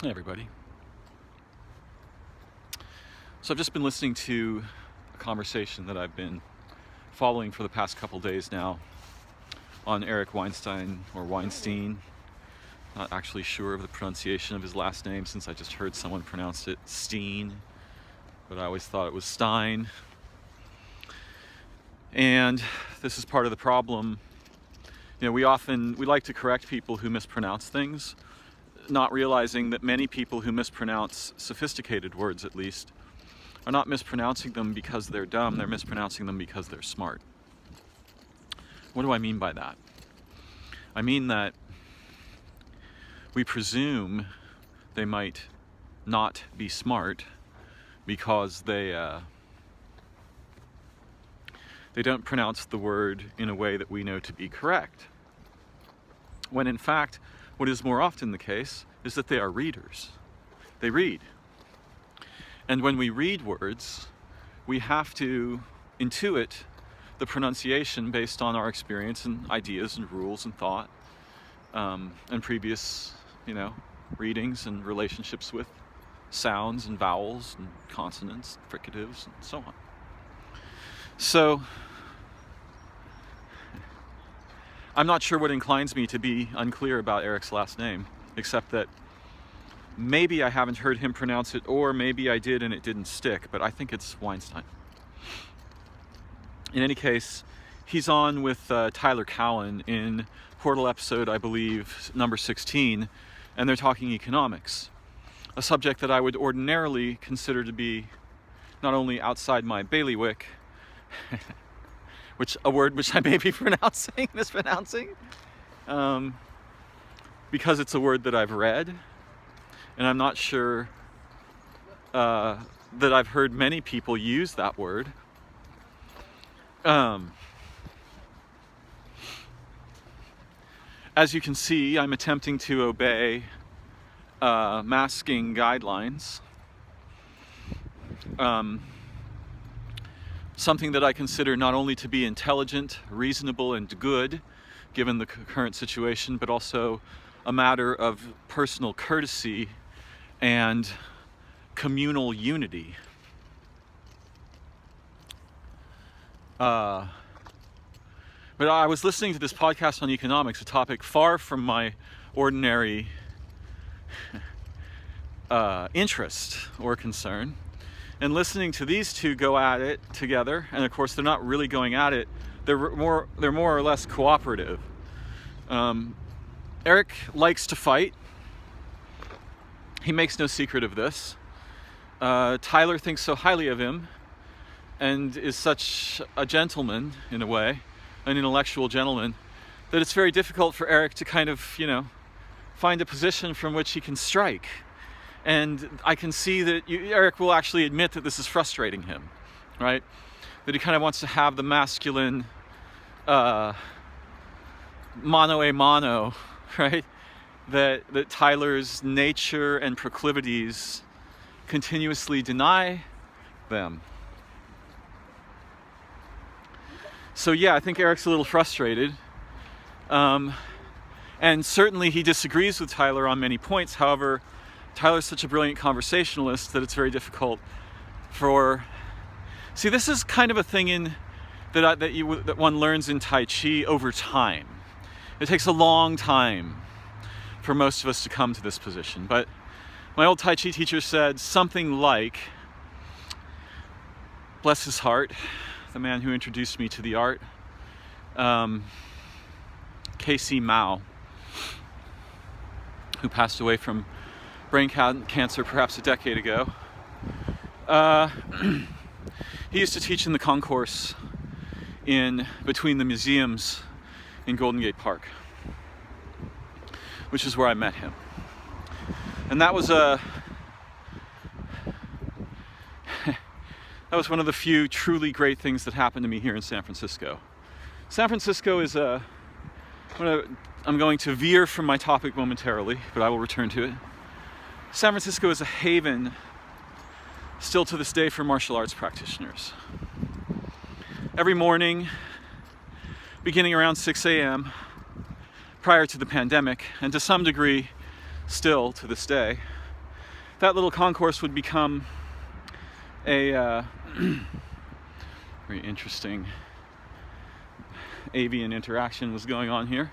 Hey everybody. So I've just been listening to a conversation that I've been following for the past couple days now on Eric Weinstein or Weinstein. Not actually sure of the pronunciation of his last name since I just heard someone pronounce it Steen, but I always thought it was Stein. And this is part of the problem. We like to correct people who mispronounce things, not realizing that many people who mispronounce sophisticated words, at least, are not mispronouncing them because they're dumb, they're mispronouncing them because they're smart. What do I mean by that? I mean that we presume they might not be smart because they don't pronounce the word in a way that we know to be correct. When in fact, what is more often the case is that they are readers. They read. And when we read words, we have to intuit the pronunciation based on our experience and ideas and rules and thought, and previous, readings and relationships with sounds and vowels and consonants, fricatives, and so on. So, I'm not sure what inclines me to be unclear about Eric's last name, except that maybe I haven't heard him pronounce it, or maybe I did and it didn't stick, but I think it's Weinstein. In any case, he's on with Tyler Cowen in Portal episode, I believe, number 16, and they're talking economics, a subject that I would ordinarily consider to be not only outside my bailiwick, a word which I may be mispronouncing, because it's a word that I've read, and I'm not sure that I've heard many people use that word. As you can see, I'm attempting to obey masking guidelines. Something that I consider not only to be intelligent, reasonable, and good, given the current situation, but also a matter of personal courtesy and communal unity. But I was listening to this podcast on economics, a topic far from my ordinary interest or concern. And listening to these two go at it together, and of course they're not really going at it, they're more or less cooperative. Eric likes to fight. He makes no secret of this. Tyler thinks so highly of him and is such a gentleman, in a way, an intellectual gentleman, that it's very difficult for Eric to kind of, find a position from which he can strike. And I can see that Eric will actually admit that this is frustrating him, right? That he kind of wants to have the masculine mano a mano, right? That Tyler's nature and proclivities continuously deny them. So yeah, I think Eric's a little frustrated. And certainly he disagrees with Tyler on many points. However, Tyler's such a brilliant conversationalist that it's very difficult for... See, this is kind of a thing that one learns in Tai Chi over time. It takes a long time for most of us to come to this position. But my old Tai Chi teacher said something like, bless his heart, the man who introduced me to the art, K.C. Mao, who passed away from brain cancer perhaps a decade ago. He used to teach in the concourse between the museums in Golden Gate Park, which is where I met him. And that was one of the few truly great things that happened to me here in San Francisco. San Francisco is I'm going to veer from my topic momentarily, but I will return to it. San Francisco is a haven, still to this day, for martial arts practitioners. Every morning, beginning around 6 a.m., prior to the pandemic, and to some degree still to this day, that little concourse would become a very interesting avian interaction was going on here.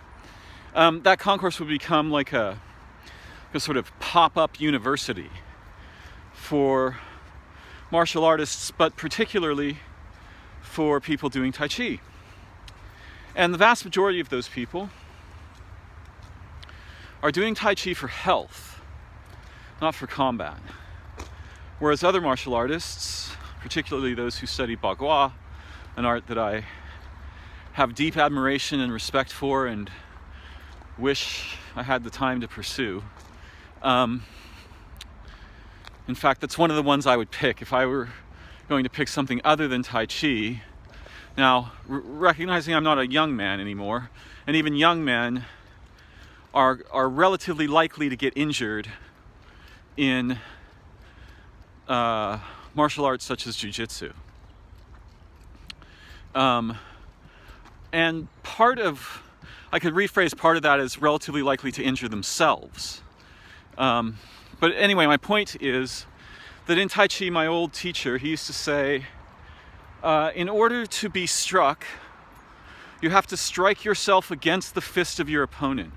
That concourse would become like a sort of pop-up university for martial artists, but particularly for people doing Tai Chi. And the vast majority of those people are doing Tai Chi for health, not for combat. Whereas other martial artists, particularly those who study Bagua, an art that I have deep admiration and respect for and wish I had the time to pursue. In fact, that's one of the ones I would pick if I were going to pick something other than Tai Chi. Now, recognizing I'm not a young man anymore, and even young men are relatively likely to get injured in martial arts such as jiu-jitsu. And I could rephrase part of that as relatively likely to injure themselves. But anyway, my point is that in Tai Chi, my old teacher, he used to say, in order to be struck, you have to strike yourself against the fist of your opponent.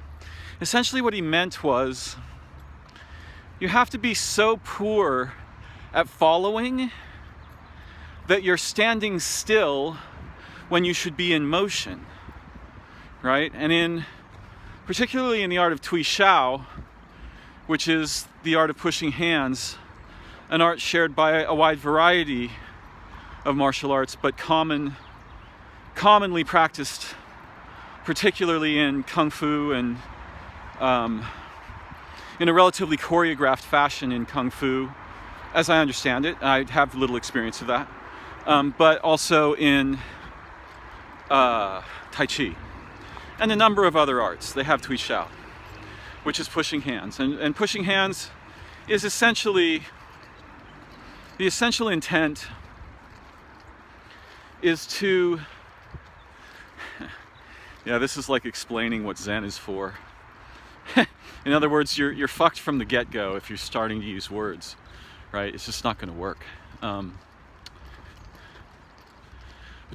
Essentially what he meant was, you have to be so poor at following that you're standing still when you should be in motion, right? And particularly in the art of Tui Shou, which is the art of pushing hands, an art shared by a wide variety of martial arts, but commonly practiced, particularly in Kung Fu and in a relatively choreographed fashion in Kung Fu, as I understand it. I have little experience of that. But also in Tai Chi. And a number of other arts. They have Tui Shou, which is pushing hands. And pushing hands is essentially, the essential intent is to, yeah, this is like explaining what Zen is for. In other words, you're fucked from the get-go if you're starting to use words, right? It's just not going to work.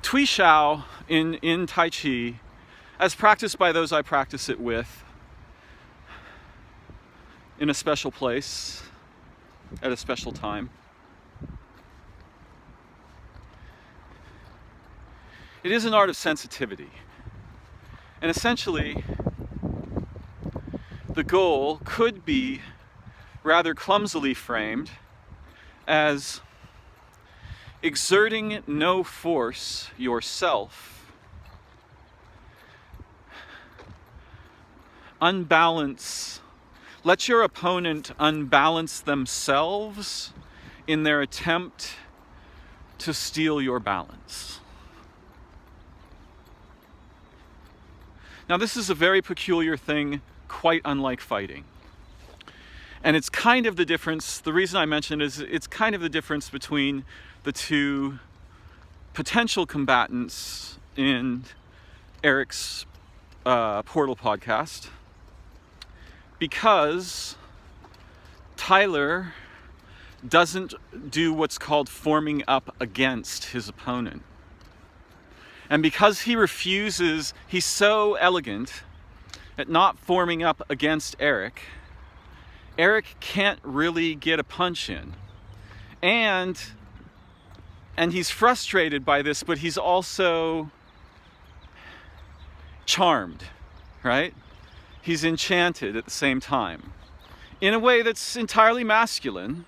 Tui Shou in Tai Chi, as practiced by those I practice it with, in a special place, at a special time, it is an art of sensitivity. And essentially, the goal could be rather clumsily framed as exerting no force yourself, let your opponent unbalance themselves in their attempt to steal your balance. Now, this is a very peculiar thing, quite unlike fighting. And it's kind of the difference, the reason I mention it is it's kind of the difference between the two potential combatants in Eric's Portal podcast, because Tyler doesn't do what's called forming up against his opponent. And because he refuses, he's so elegant at not forming up against Eric, Eric can't really get a punch in. And he's frustrated by this, but he's also charmed, right? He's enchanted at the same time, in a way that's entirely masculine,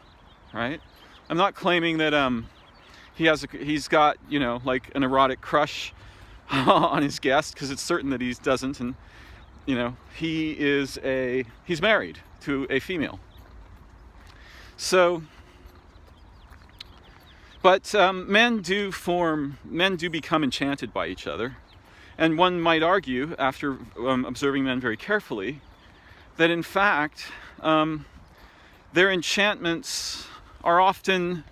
right? I'm not claiming that he's got, you know, like an erotic crush on his guest, because it's certain that he doesn't, and you know, he's married to a female. So, but men do become enchanted by each other. And one might argue, after observing men very carefully, that in fact, their enchantments are often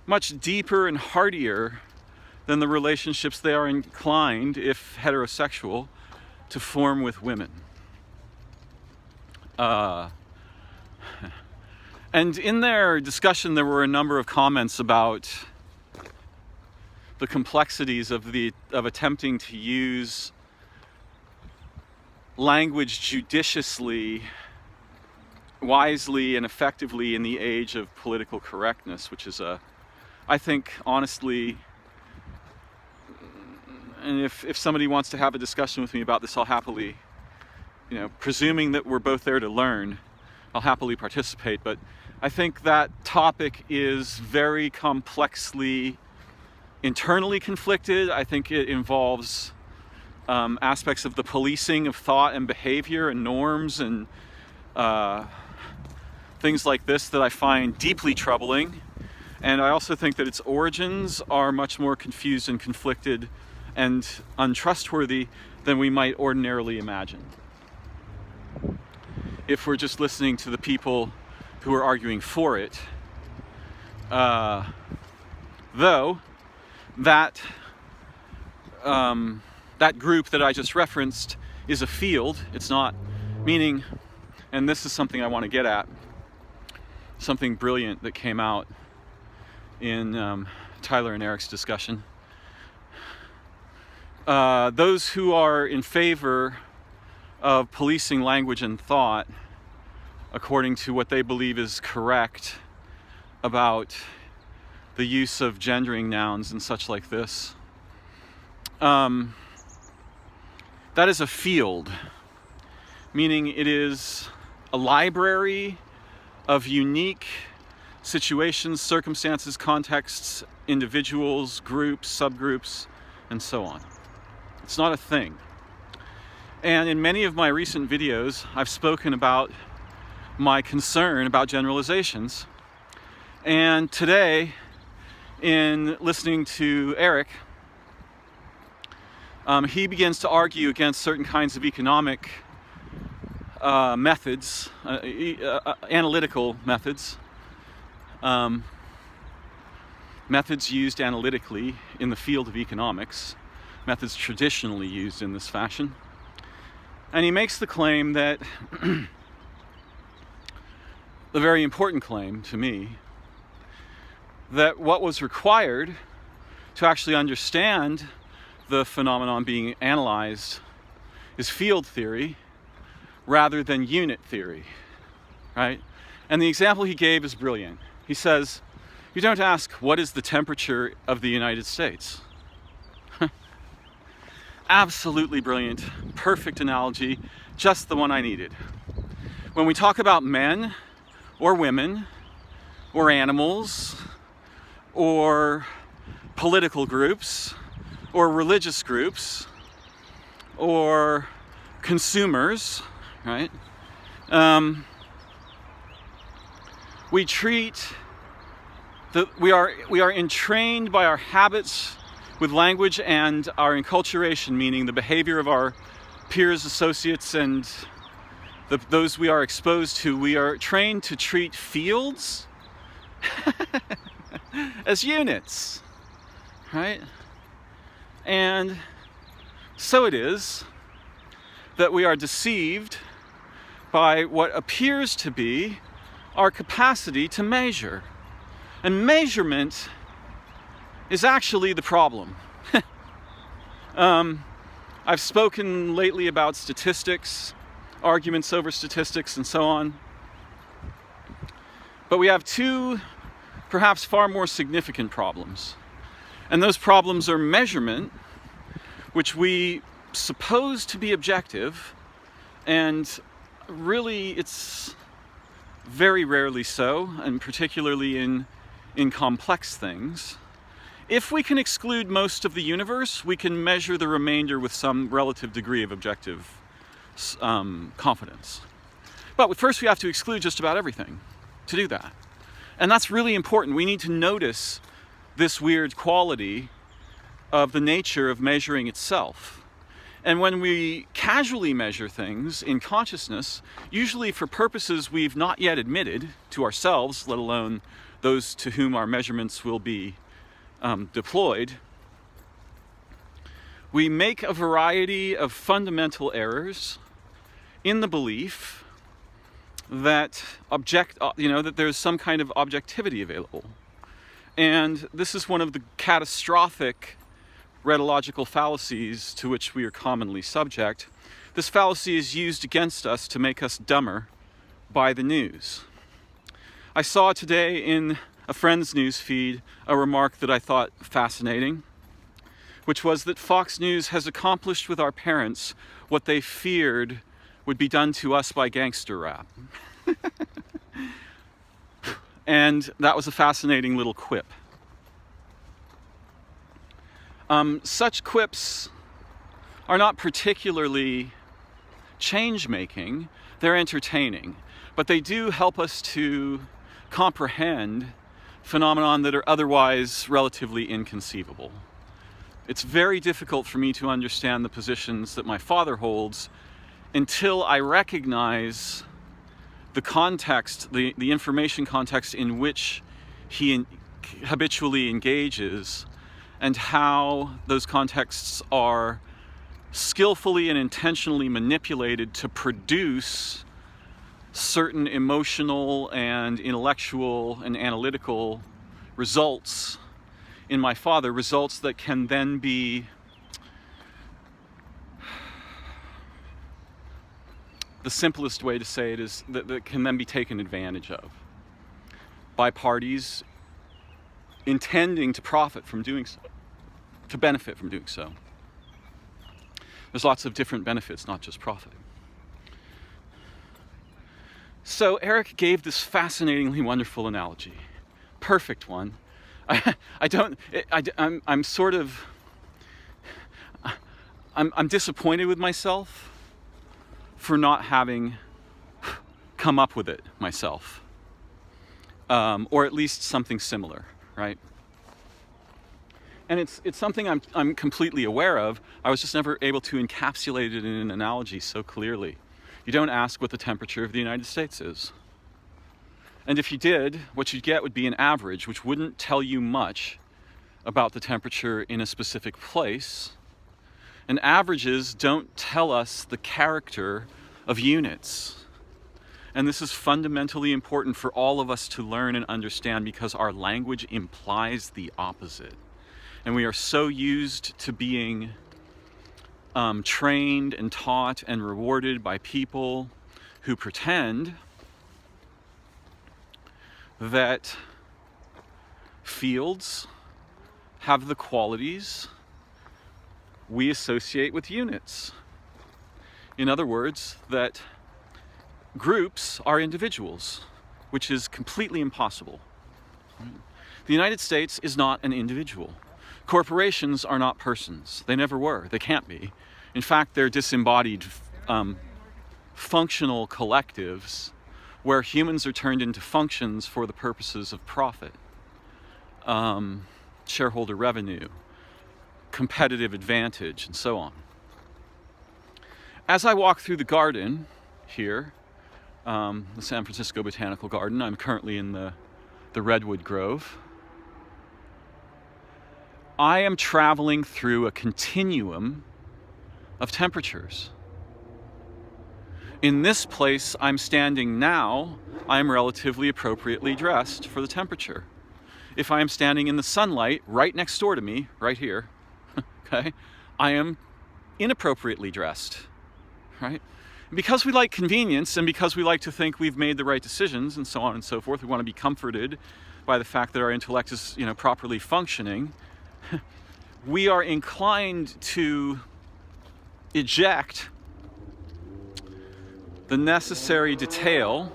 much deeper and heartier than the relationships they are inclined, if heterosexual, to form with women. And And in their discussion, there were a number of comments about the complexities of attempting to use language judiciously, wisely, and effectively in the age of political correctness, which is I think, honestly, and if somebody wants to have a discussion with me about this, I'll happily, presuming that we're both there to learn, I'll happily participate. But I think that topic is very complexly internally conflicted. I think it involves aspects of the policing of thought and behavior and norms and things like this that I find deeply troubling. And I also think that its origins are much more confused and conflicted and untrustworthy than we might ordinarily imagine, if we're just listening to the people who are arguing for it. Though that group that I just referenced is a field. It's not, meaning, and this is something I want to get at, something brilliant that came out in Tyler and Eric's discussion. Those who are in favor of policing language and thought according to what they believe is correct about the use of gendering nouns and such like this, that is a field, meaning it is a library of unique situations, circumstances, contexts, individuals, groups, subgroups, and so on. It's not a thing. And in many of my recent videos, I've spoken about my concern about generalizations. And today, in listening to Eric, he begins to argue against certain kinds of economic methods, analytical methods, methods used analytically in the field of economics, methods traditionally used in this fashion. And he makes the claim that, the very important claim to me, that what was required to actually understand the phenomenon being analyzed is field theory rather than unit theory, right? And the example he gave is brilliant. He says, you don't ask, what is the temperature of the United States? Absolutely brilliant, perfect analogy, just the one I needed. When we talk about men or women or animals or political groups or religious groups or consumers, right? We are entrained by our habits with language and our enculturation, meaning the behavior of our peers, associates, and those we are exposed to. We are trained to treat fields as units, right? And so it is that we are deceived by what appears to be our capacity to measure. And measurement is actually the problem. I've spoken lately about statistics, arguments over statistics, and so on. But we have two, perhaps far more significant problems. And those problems are measurement, which we suppose to be objective, and really it's very rarely so, and particularly in complex things. If we can exclude most of the universe, we can measure the remainder with some relative degree of objective confidence. But first we have to exclude just about everything to do that. And that's really important. We need to notice this weird quality of the nature of measuring itself. And when we casually measure things in consciousness, usually for purposes we've not yet admitted to ourselves, let alone those to whom our measurements will be deployed, we make a variety of fundamental errors in the belief that that there's some kind of objectivity available. And this is one of the catastrophic rhetorical fallacies to which we are commonly subject. This fallacy is used against us to make us dumber by the news. I saw today in a friend's news feed a remark that I thought fascinating, which was that Fox News has accomplished with our parents what they feared would be done to us by gangster rap. And that was a fascinating little quip. Such quips are not particularly change-making, they're entertaining, but they do help us to comprehend phenomena that are otherwise relatively inconceivable. It's very difficult for me to understand the positions that my father holds until I recognize the context, the information context in which he habitually engages, and how those contexts are skillfully and intentionally manipulated to produce certain emotional and intellectual and analytical results in my father, results that can then be the simplest way to say it is that can then be taken advantage of by parties intending to profit from doing so, to benefit from doing so. There's lots of different benefits, not just profit. So Eric gave this fascinatingly wonderful analogy, perfect one. I'm disappointed with myself for not having come up with it myself, or at least something similar, right? And it's something I'm completely aware of. I was just never able to encapsulate it in an analogy so clearly. You don't ask what the temperature of the United States is. And if you did, what you'd get would be an average, which wouldn't tell you much about the temperature in a specific place. And averages don't tell us the character of units. And this is fundamentally important for all of us to learn and understand, because our language implies the opposite. And we are so used to being trained and taught and rewarded by people who pretend that fields have the qualities we associate with units. In other words, that groups are individuals, which is completely impossible. The United States is not an individual. Corporations are not persons. They never were. They can't be. In fact, they're disembodied functional collectives where humans are turned into functions for the purposes of profit, shareholder revenue, competitive advantage, and so on. As I walk through the garden here, the San Francisco Botanical Garden, I'm currently in the Redwood Grove, I am traveling through a continuum of temperatures. In this place I'm standing now, I'm relatively appropriately dressed for the temperature. If I am standing in the sunlight right next door to me, right here, okay, I am inappropriately dressed, right? Because we like convenience and because we like to think we've made the right decisions and so on and so forth, we want to be comforted by the fact that our intellect is, properly functioning. We are inclined to eject the necessary detail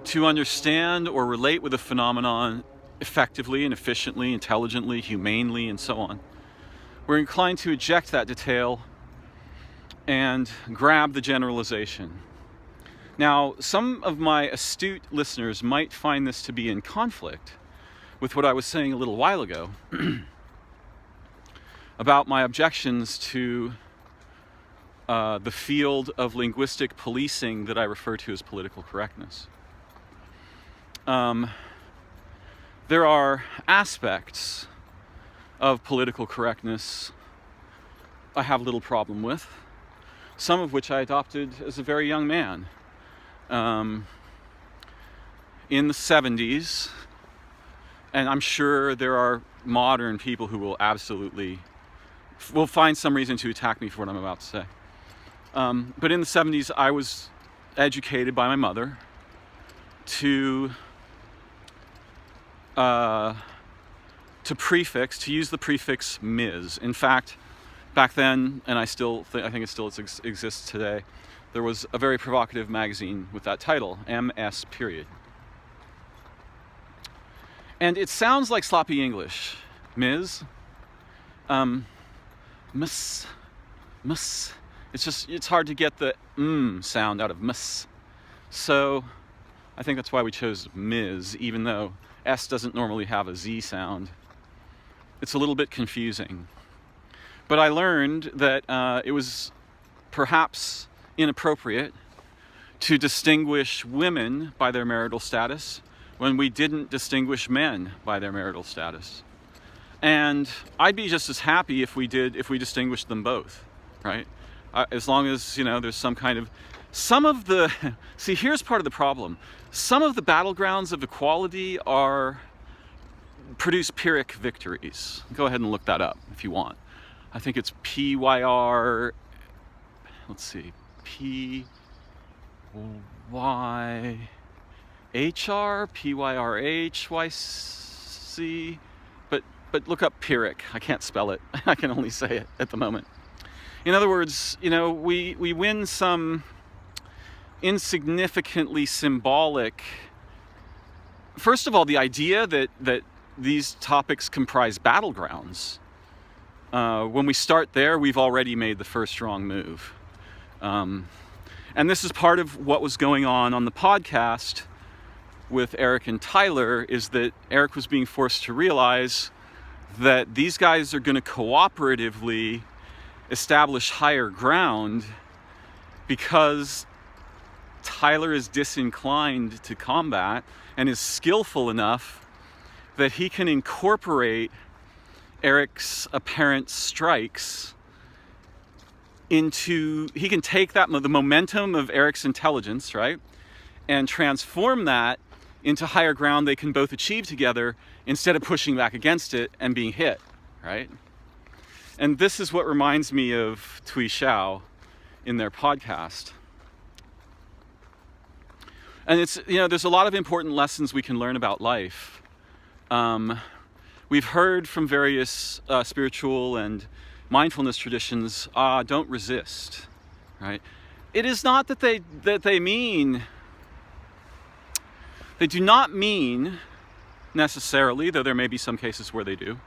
to understand or relate with a phenomenon effectively and efficiently, intelligently, humanely, and so on. We're inclined to eject that detail and grab the generalization. Now, some of my astute listeners might find this to be in conflict with what I was saying a little while ago about my objections to the field of linguistic policing that I refer to as political correctness. There are aspects of political correctness I have little problem with, some of which I adopted as a very young man. in the 70s, and I'm sure there are modern people who will find some reason to attack me for what I'm about to say. But in the 70s, I was educated by my mother to use the prefix Ms. In fact, back then, and I think it still exists today, there was a very provocative magazine with that title, MS period. And it sounds like sloppy English. Ms. Ms. Ms. It's hard to get the sound out of Ms. So I think that's why we chose Ms, even though S doesn't normally have a Z sound. It's a little bit confusing. But I learned that it was perhaps inappropriate to distinguish women by their marital status when we didn't distinguish men by their marital status. And I'd be just as happy if we distinguished them both, right? As long as, there's see, here's part of the problem. Some of the battlegrounds of equality produce Pyrrhic victories. Go ahead and look that up if you want. I think it's PYR, let's see, PYHR, PYRHYC, but look up Pyrrhic. I can't spell it. I can only say it at the moment. In other words, we win some insignificantly symbolic. First of all, the idea that these topics comprise battlegrounds. When we start there, we've already made the first wrong move. And this is part of what was going on the podcast with Eric and Tyler, is that Eric was being forced to realize that these guys are going to cooperatively establish higher ground because Tyler is disinclined to combat and is skillful enough that he can incorporate Eric's apparent strikes he can take the momentum of Eric's intelligence, right, and transform that into higher ground they can both achieve together instead of pushing back against it and being hit, right? And this is what reminds me of Tui Shou in their podcast. And it's, there's a lot of important lessons we can learn about life. We've heard from various spiritual and mindfulness traditions, don't resist, right? It is not that they do not mean necessarily, though there may be some cases where they do.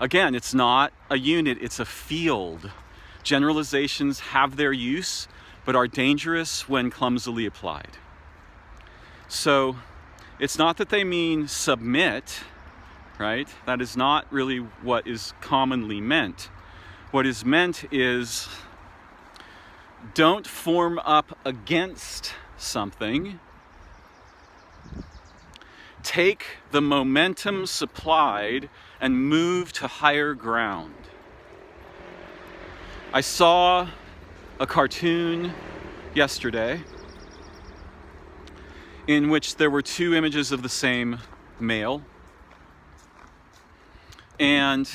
Again, it's not a unit, it's a field. Generalizations have their use, but are dangerous when clumsily applied. So it's not that they mean submit, right? That is not really what is commonly meant. What is meant is don't form up against something. Take the momentum supplied and move to higher ground. I saw a cartoon yesterday in which there were two images of the same male, and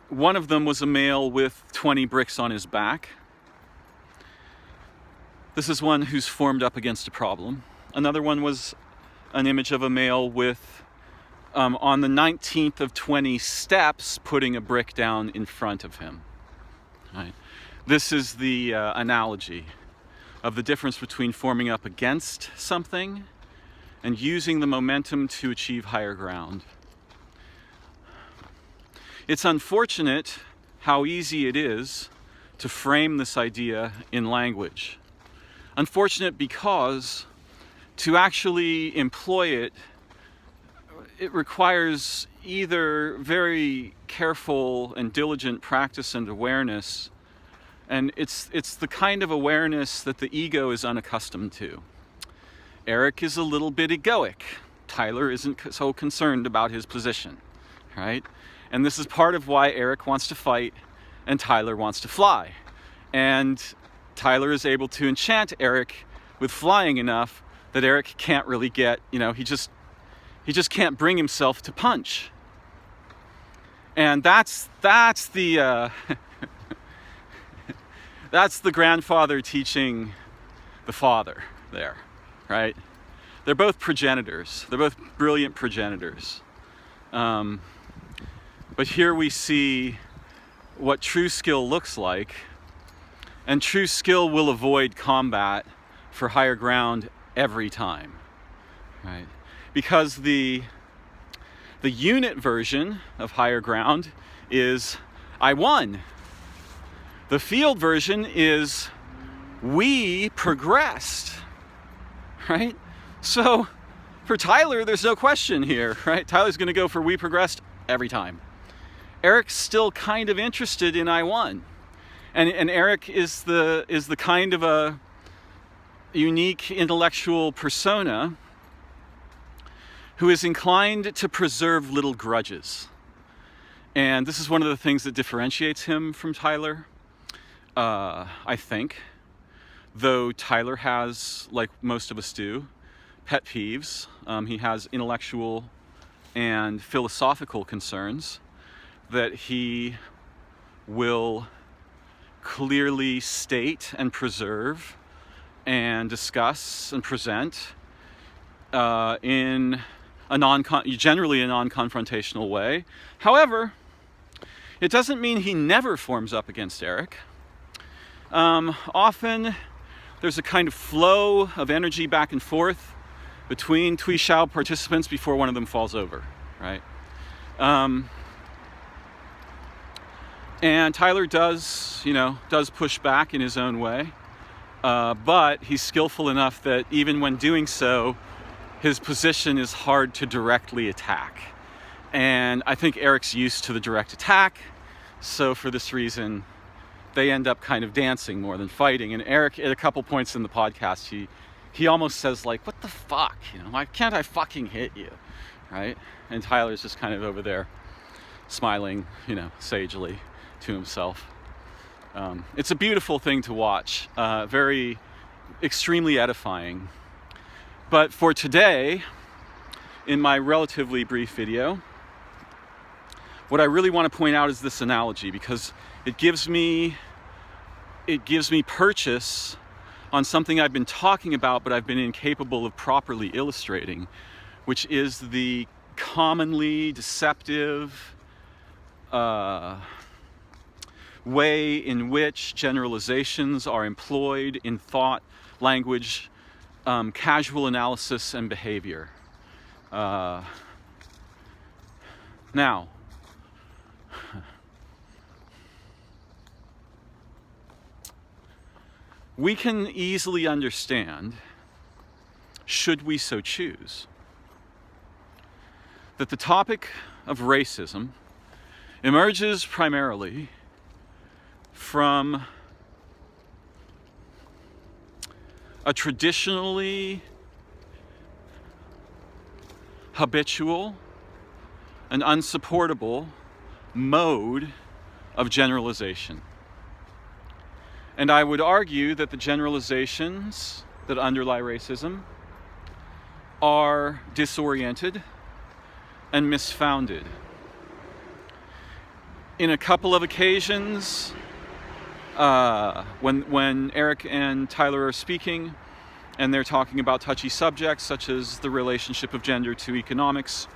one of them was a male with 20 bricks on his back. This is one who's formed up against a problem. Another one was an image of a male with, on the 19th of 20 steps, putting a brick down in front of him. Right? This is the analogy of the difference between forming up against something and using the momentum to achieve higher ground. It's unfortunate how easy it is to frame this idea in language. Unfortunate because to actually employ it, it requires either very careful and diligent practice and awareness, and it's the kind of awareness that the ego is unaccustomed to. Eric is a little bit egoic. Tyler isn't so concerned about his position, right? And this is part of why Eric wants to fight and Tyler wants to fly. And Tyler is able to enchant Eric with flying enough that Eric can't really get, he just can't bring himself to punch. And that's the that's the grandfather teaching the father there, right? They're both progenitors. They're both brilliant progenitors. But here we see what true skill looks like, and true skill will avoid combat for higher ground every time, right? Because the unit version of higher ground is I won. The field version is we progressed, right? So for Tyler, there's no question here, right? Tyler's going to go for we progressed every time. Eric's still kind of interested in I won. And Eric is the kind of a unique intellectual persona who is inclined to preserve little grudges. And this is one of the things that differentiates him from Tyler, I think. Though Tyler has, like most of us do, pet peeves. He has intellectual and philosophical concerns that he will clearly state and preserve and discuss and present in generally a non-confrontational way. However, it doesn't mean he never forms up against Eric. Often there's a kind of flow of energy back and forth between Tui Shou participants before one of them falls over, right? And Tyler does push back in his own way, but he's skillful enough that even when doing so, his position is hard to directly attack. And I think Eric's used to the direct attack, so for this reason, they end up kind of dancing more than fighting. And Eric, at a couple points in the podcast, he almost says, like, what the fuck? Why can't I fucking hit you? Right? And Tyler's just kind of over there smiling, sagely to himself. It's a beautiful thing to watch. Very, extremely edifying. But for today, in my relatively brief video, what I really want to point out is this analogy, because it gives me purchase on something I've been talking about, but I've been incapable of properly illustrating, which is the commonly deceptive way in which generalizations are employed in thought, language, casual analysis, and behavior. Now, we can easily understand, should we so choose, that the topic of racism emerges primarily from a traditionally habitual and unsupportable mode of generalization. And I would argue that the generalizations that underlie racism are disoriented and misfounded. In a couple of occasions, when Eric and Tyler are speaking and they're talking about touchy subjects such as the relationship of gender to economics,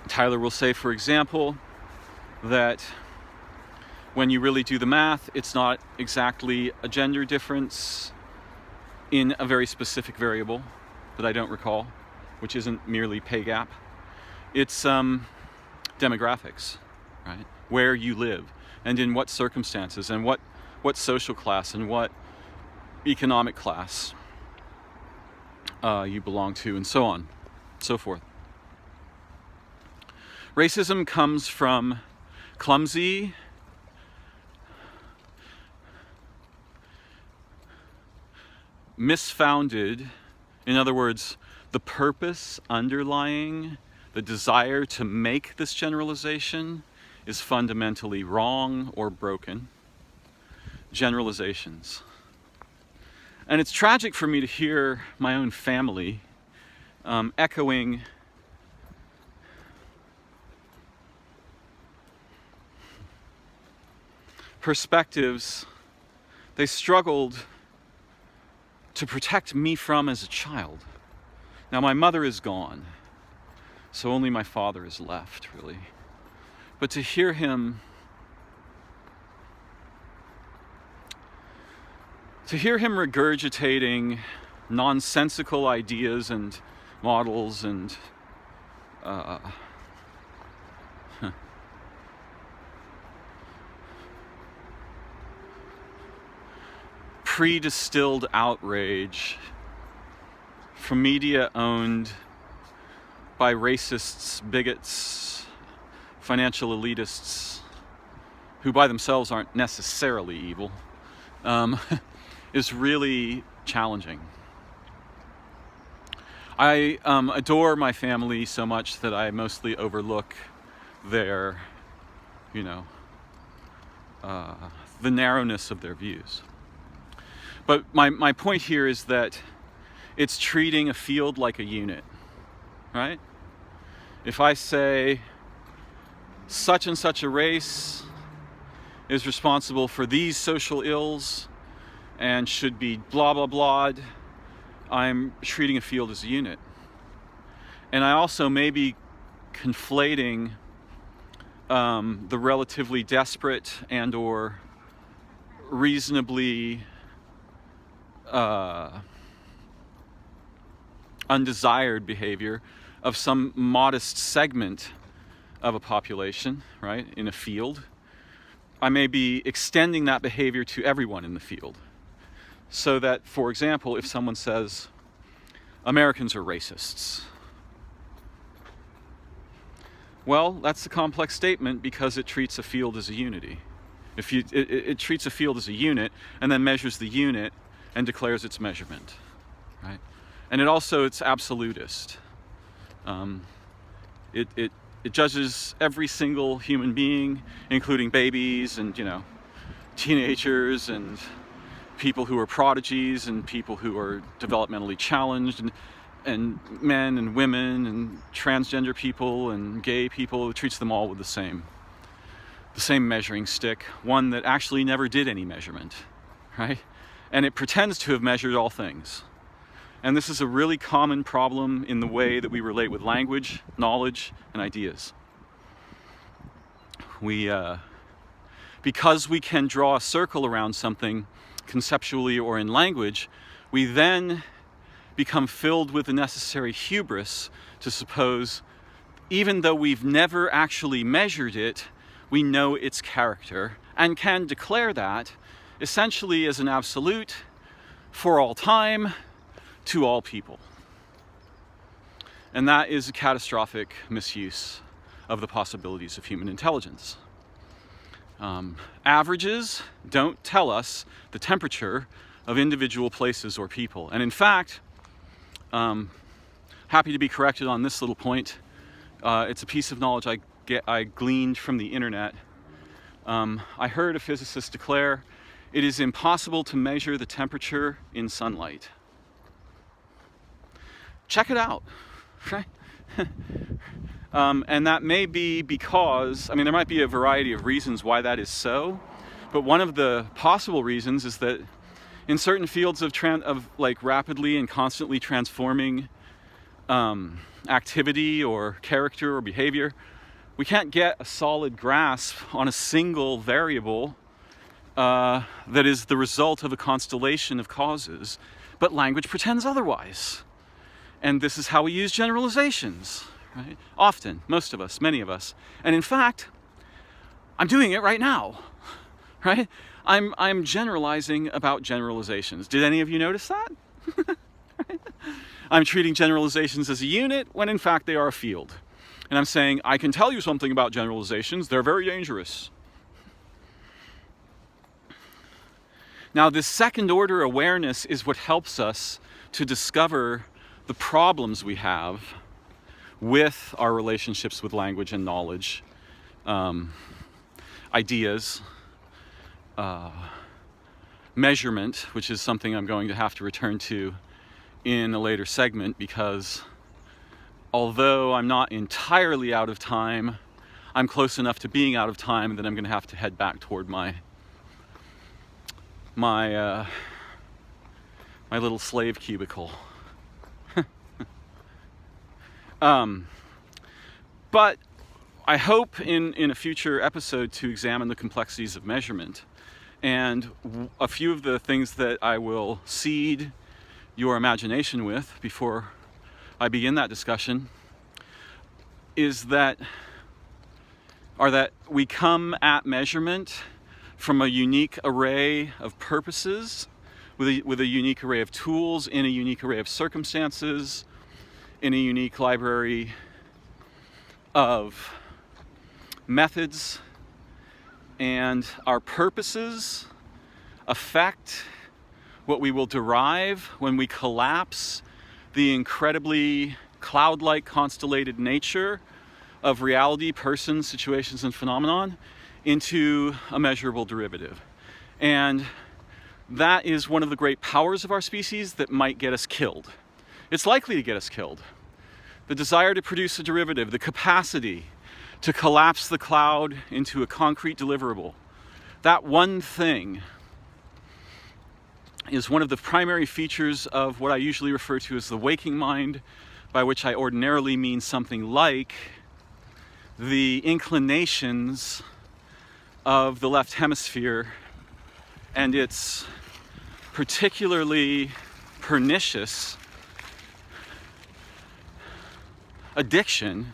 Tyler will say, for example, that when you really do the math, it's not exactly a gender difference in a very specific variable that I don't recall, which isn't merely pay gap. It's demographics, right? Where you live and in what circumstances and what social class and what economic class you belong to, and so on, so forth. Racism comes from clumsy, misfounded, in other words, the purpose underlying the desire to make this generalization is fundamentally wrong or broken. Generalizations. And it's tragic for me to hear my own family echoing perspectives they struggled to protect me from as a child. Now, my mother is gone, so only my father is left, really. But to hear him regurgitating nonsensical ideas and models and pre-distilled outrage from media owned by racists, bigots, financial elitists, who by themselves aren't necessarily evil, is really challenging. I adore my family so much that I mostly overlook their, the narrowness of their views. But my point here is that it's treating a field like a unit, right? If I say such and such a race is responsible for these social ills and should be blah, blah, blah, I'm treating a field as a unit. And I also may be conflating the relatively desperate and or reasonably undesired behavior of some modest segment of a population, right, in a field. I may be extending that behavior to everyone in the field. So that, for example, if someone says, Americans are racists, well, that's a complex statement because it treats a field as a unity. It treats a field as a unit and then measures the unit and declares its measurement, right? And it's absolutist. It judges every single human being, including babies and, teenagers and people who are prodigies and people who are developmentally challenged and men and women and transgender people and gay people. It treats them all with the same measuring stick, one that actually never did any measurement, right? And it pretends to have measured all things. And this is a really common problem in the way that we relate with language, knowledge, and ideas. Because we can draw a circle around something conceptually or in language, we then become filled with the necessary hubris to suppose, even though we've never actually measured it, we know its character and can declare that essentially as an absolute for all time to all people. And that is a catastrophic misuse of the possibilities of human intelligence. Averages don't tell us the temperature of individual places or people. And in fact, happy to be corrected on this little point. It's a piece of knowledge I gleaned from the internet. I heard a physicist declare, it is impossible to measure the temperature in sunlight. Check it out, right? And that may be because, there might be a variety of reasons why that is so, but one of the possible reasons is that in certain fields of rapidly and constantly transforming activity or character or behavior, we can't get a solid grasp on a single variable that is the result of a constellation of causes, but language pretends otherwise. And this is how we use generalizations, right? Often, most of us, many of us. And in fact, I'm doing it right now, right? I'm generalizing about generalizations. Did any of you notice that? Right? I'm treating generalizations as a unit when in fact they are a field. And I'm saying, I can tell you something about generalizations. They're very dangerous. Now, this second order awareness is what helps us to discover the problems we have with our relationships with language and knowledge, ideas, measurement, which is something I'm going to have to return to in a later segment, because although I'm not entirely out of time, I'm close enough to being out of time that I'm going to have to head back toward my little slave cubicle. But I hope in a future episode to examine the complexities of measurement. And a few of the things that I will seed your imagination with before I begin that discussion is that we come at measurement from a unique array of purposes, with a unique array of tools, in a unique array of circumstances, in a unique library of methods, and our purposes affect what we will derive when we collapse the incredibly cloud-like constellated nature of reality, persons, situations, and phenomenon into a measurable derivative. And that is one of the great powers of our species that might get us killed. It's likely to get us killed. The desire to produce a derivative, the capacity to collapse the cloud into a concrete deliverable, that one thing is one of the primary features of what I usually refer to as the waking mind, by which I ordinarily mean something like the inclinations of the left hemisphere and its particularly pernicious addiction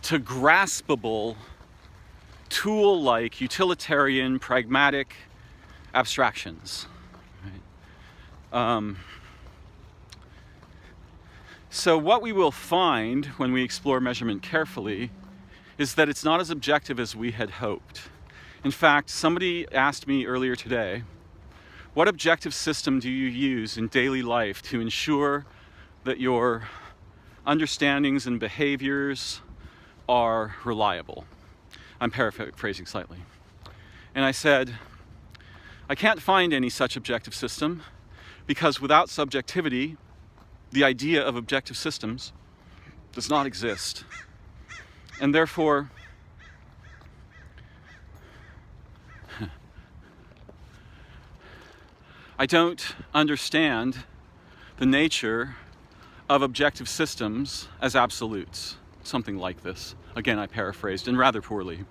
to graspable, tool-like, utilitarian, pragmatic abstractions. Right? So what we will find when we explore measurement carefully is that it's not as objective as we had hoped. In fact, somebody asked me earlier today, what objective system do you use in daily life to ensure that your understandings and behaviors are reliable? I'm paraphrasing slightly. And I said, I can't find any such objective system, because without subjectivity, the idea of objective systems does not exist. And therefore, I don't understand the nature of objective systems as absolutes. Something like this. Again, I paraphrased, and rather poorly.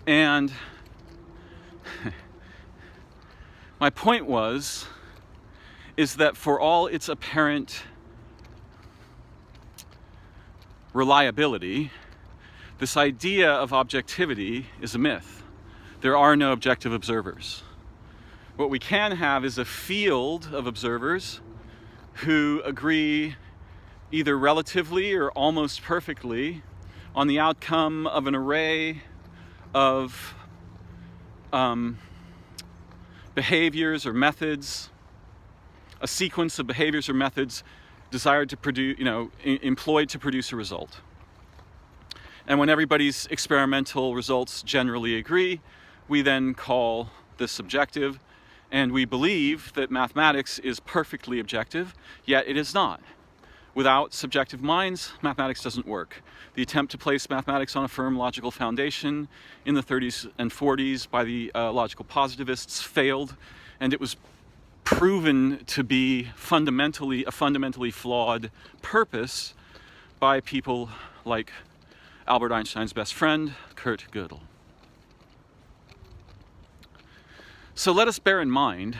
And my point is that for all its apparent reliability, this idea of objectivity is a myth. There are no objective observers. What we can have is a field of observers who agree either relatively or almost perfectly on the outcome of an array of behaviors or methods, a sequence of behaviors or methods desired to produce, employed to produce a result. And when everybody's experimental results generally agree, we then call this subjective, and we believe that mathematics is perfectly objective, yet it is not. Without subjective minds, mathematics doesn't work. The attempt to place mathematics on a firm logical foundation in the 30s and 40s by the logical positivists failed, and it was proven to be a fundamentally flawed purpose by people like Albert Einstein's best friend, Kurt Gödel. So let us bear in mind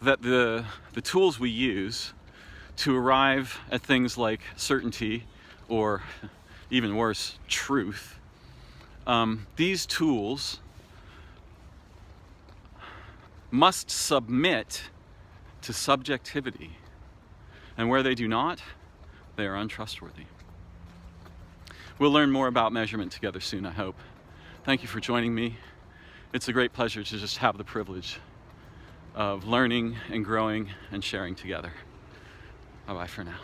that the tools we use to arrive at things like certainty, or even worse, truth, these tools must submit to subjectivity. And where they do not, they are untrustworthy. We'll learn more about measurement together soon, I hope. Thank you for joining me. It's a great pleasure to just have the privilege of learning and growing and sharing together. Bye-bye for now.